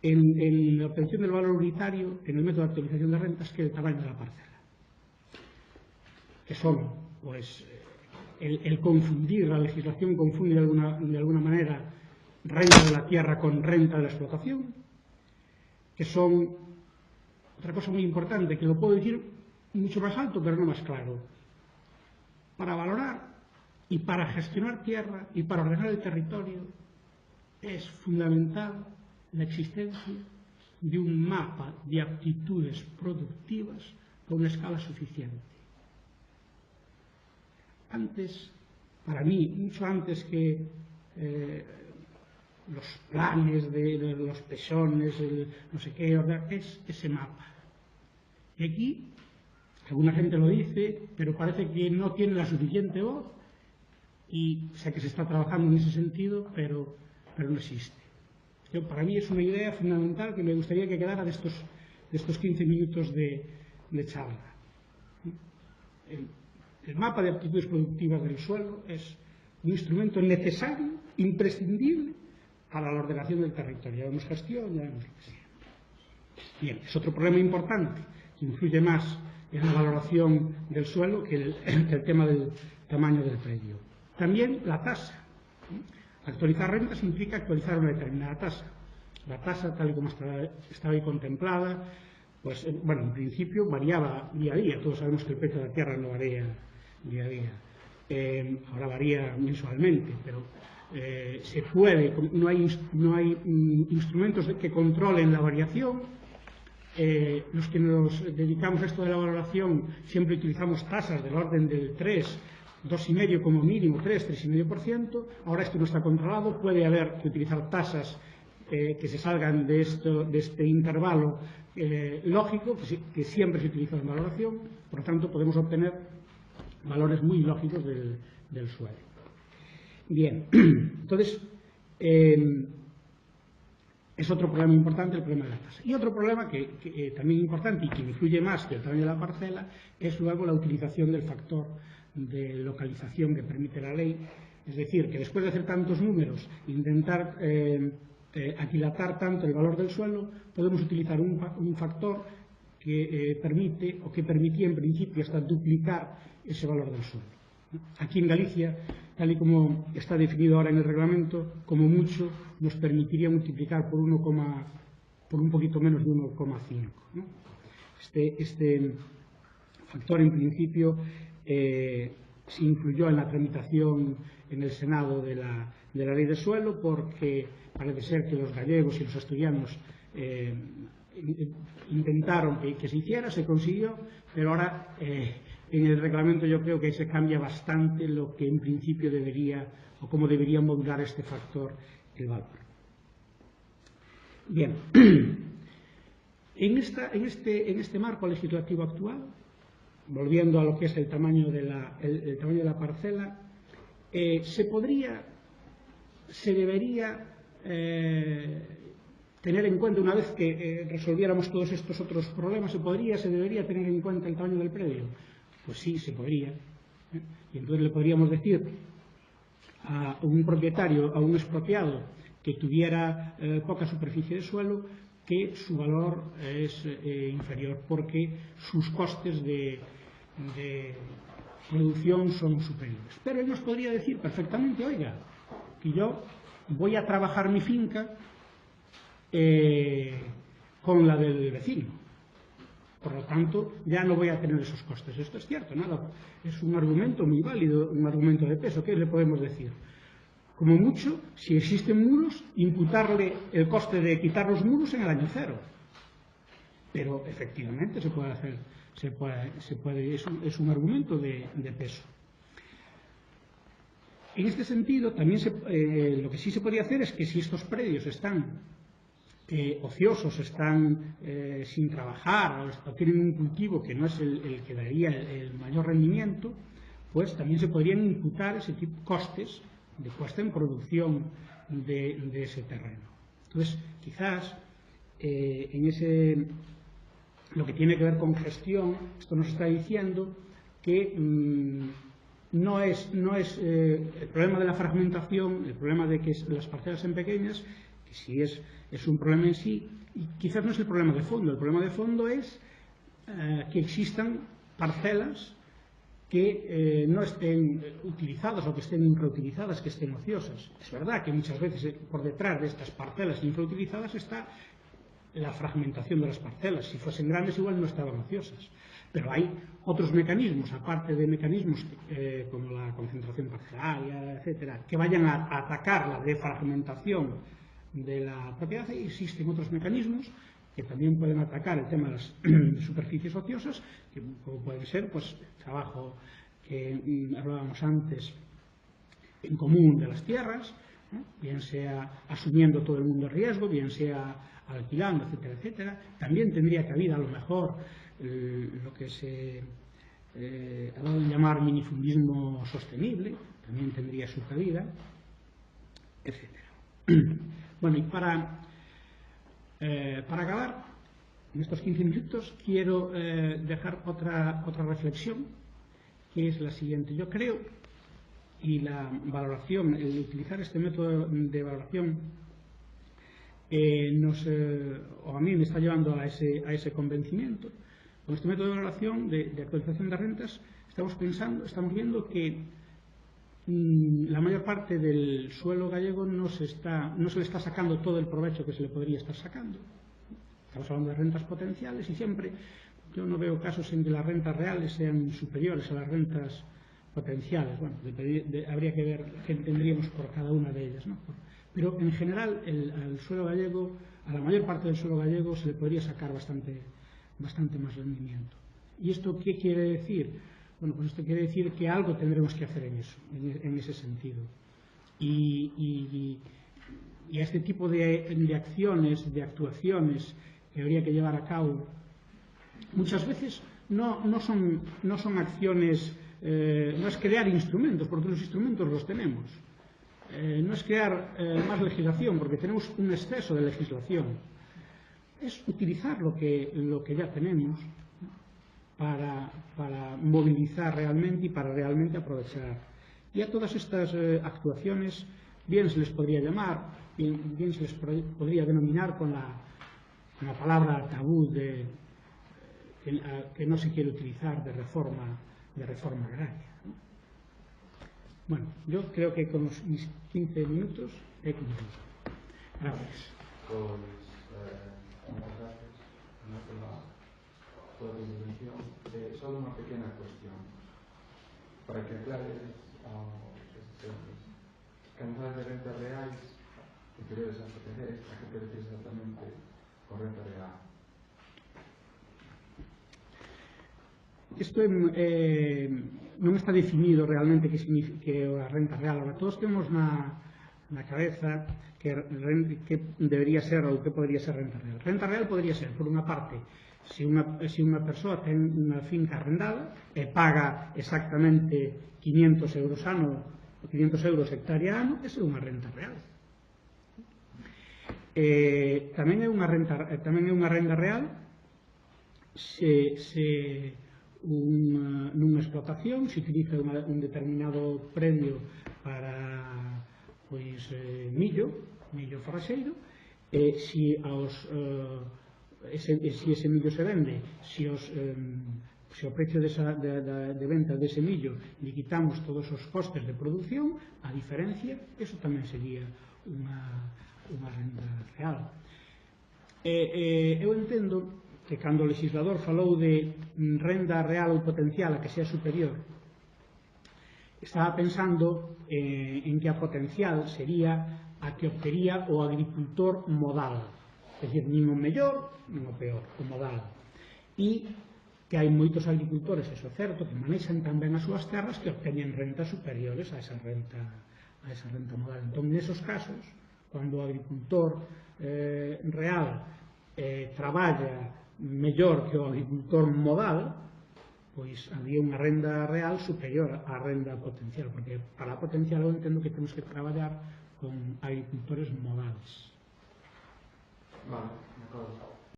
en la obtención del valor unitario, en el método de actualización de rentas, que el tamaño de la parcela. Que son, pues, el confundir, la legislación confunde de alguna manera renta de la tierra con renta de la explotación, que son, otra cosa muy importante, que lo puedo decir mucho más alto, pero no más claro. Para valorar y para gestionar tierra y para ordenar el territorio es fundamental la existencia de un mapa de aptitudes productivas con una escala suficiente. Antes, para mí, mucho antes que los planes de los pesones, no sé qué, es ese mapa. Y aquí, alguna gente lo dice, pero parece que no tiene la suficiente voz, y sé que se está trabajando en ese sentido, pero no existe. Para mí es una idea fundamental que me gustaría que quedara de estos 15 minutos de charla. El mapa de aptitudes productivas del suelo es un instrumento necesario, imprescindible, para la ordenación del territorio. Ya vemos gestión, ya vemos lo que sea. Bien, es otro problema importante, que influye más en la valoración del suelo que el tema del tamaño del predio. También la tasa. Actualizar rentas implica actualizar una determinada tasa. La tasa, tal y como estaba ahí contemplada, pues, bueno, en principio variaba día a día. Todos sabemos que el precio de la tierra no varía día a día. Ahora varía mensualmente, pero se puede, no hay instrumentos que controlen la variación. Los que nos dedicamos a esto de la valoración siempre utilizamos tasas del orden del 3, 2,5% como mínimo, 3,5%. Ahora esto no está controlado, puede haber que utilizar tasas que se salgan de este intervalo lógico, que siempre se utiliza en valoración. Por lo tanto, podemos obtener valores muy lógicos del suelo. Bien, entonces, es otro problema importante el problema de la tasa. Y otro problema que también es importante y que influye más que el tamaño de la parcela es luego la utilización del factor de localización que permite la ley. Es decir, que después de hacer tantos números, intentar aquilatar tanto el valor del suelo, podemos utilizar un factor que permite, o que permitía en principio hasta duplicar ese valor del suelo. Aquí en Galicia, tal y como está definido ahora en el reglamento, como mucho nos permitiría multiplicar por un poquito menos de 1,5. ¿no? Este factor, en principio, se incluyó en la tramitación en el Senado de la ley de suelo, porque parece ser que los gallegos y los asturianos intentaron que se hiciera, se consiguió, pero ahora en el reglamento yo creo que se cambia bastante lo que en principio debería, o cómo debería modular este factor el valor. Bien, en este marco legislativo actual, volviendo a lo que es el tamaño de la parcela, se debería tener en cuenta, una vez que resolviéramos todos estos otros problemas, se debería tener en cuenta el tamaño del predio. Pues sí, se podría. Y entonces le podríamos decir a un propietario, a un expropiado que tuviera poca superficie de suelo, que su valor es inferior, porque sus costes de producción son superiores. Pero él nos podría decir perfectamente, oiga, que yo voy a trabajar mi finca con la del vecino. Por lo tanto, ya no voy a tener esos costes. Esto es cierto, nada, es un argumento muy válido, un argumento de peso. ¿Qué le podemos decir? Como mucho, si existen muros, imputarle el coste de quitar los muros en el año cero. Pero efectivamente se puede hacer, es un argumento de peso. En este sentido, también lo que sí se podría hacer es que si estos predios están ociosos, están sin trabajar, o tienen un cultivo que no es el que daría el mayor rendimiento, pues también se podrían imputar ese tipo de costes de puesta en producción de ese terreno. Entonces, quizás lo que tiene que ver con gestión, esto nos está diciendo que no es el problema de la fragmentación, el problema de que las parcelas sean pequeñas, que sí es un problema en sí, y quizás no es el problema de fondo. El problema de fondo es que existan parcelas que no estén utilizadas o que estén infrautilizadas, que estén ociosas. Es verdad que muchas veces por detrás de estas parcelas infrautilizadas está la fragmentación de las parcelas. Si fuesen grandes igual no estaban ociosas. Pero hay otros mecanismos, aparte de mecanismos como la concentración parcelaria, etcétera, que vayan a atacar la defragmentación de la propiedad. Y existen otros mecanismos que también pueden atacar el tema de las superficies ociosas, que como pueden ser pues, el trabajo que hablábamos antes en común de las tierras, bien sea asumiendo todo el mundo el riesgo, bien sea alquilando, etcétera, etcétera. También tendría cabida a lo mejor lo que se ha dado a llamar minifundismo sostenible, también tendría su cabida, etcétera. Bueno, y para acabar, en estos 15 minutos, quiero dejar otra reflexión, que es la siguiente. Yo creo, y la valoración, el utilizar este método de valoración, o a mí me está llevando a ese convencimiento. Con este método de valoración, de actualización de rentas, estamos viendo que la mayor parte del suelo gallego no se le está sacando todo el provecho que se le podría estar sacando. Estamos hablando de rentas potenciales y siempre yo no veo casos en que las rentas reales sean superiores a las rentas potenciales. Bueno, habría que ver qué tendríamos por cada una de ellas, ¿no? Pero en general al suelo gallego, a la mayor parte del suelo gallego se le podría sacar bastante más rendimiento. ¿Y esto qué quiere decir? Bueno, pues esto quiere decir que algo tendremos que hacer en ese sentido. Y a este tipo de acciones, de actuaciones que habría que llevar a cabo, muchas veces no son acciones, no es crear instrumentos, porque los instrumentos los tenemos. No es crear más legislación, porque tenemos un exceso de legislación. Es utilizar lo que ya tenemos para movilizar realmente y para realmente aprovechar. Y a todas estas actuaciones, bien se les podría llamar, bien se les podría denominar con la palabra tabú que no se quiere utilizar de reforma agraria. Bueno, yo creo que con mis 15 minutos he cumplido. Gracias. Muchas gracias por tu intervención. Solo una pequeña cuestión para que aclares a los asistentes. Cuando hablas de rentas reales inferiores a potenciales, ¿a qué te refieres exactamente con renta real? Esto non está definido realmente que significa a renta real. Ahora, todos temos na cabeza que debería ser ou que podría ser renta real. Renta real podría ser, por unha parte, se unha persoa ten unha finca arrendada e paga exactamente 500 euros hectárea ano, esa é unha renta real. Tamén é unha renda real se nunha explotación se utiliza un determinado predio para millo forraxeiro, se ese millo se vende, se o precio de venta dese millo lle quitamos todos os costes de produción, a diferencia, eso tamén sería unha renda real. Eu entendo que cando o legislador falou de renda real ou potencial a que sea superior, estaba pensando en que a potencial sería a que obtería o agricultor modal, é dicir, nin o mellor nin o peor, o modal. E que hai moitos agricultores, eso é certo, que manexan tamén as súas terras que obteñen rentas superiores a esa renta modal. Entón, nesos casos, cando o agricultor real traballa mellor que o agricultor modal, pois había unha renda real superior á renda potencial, porque para a potencial eu entendo que temos que traballar con agricultores modales. Vale, de acordo.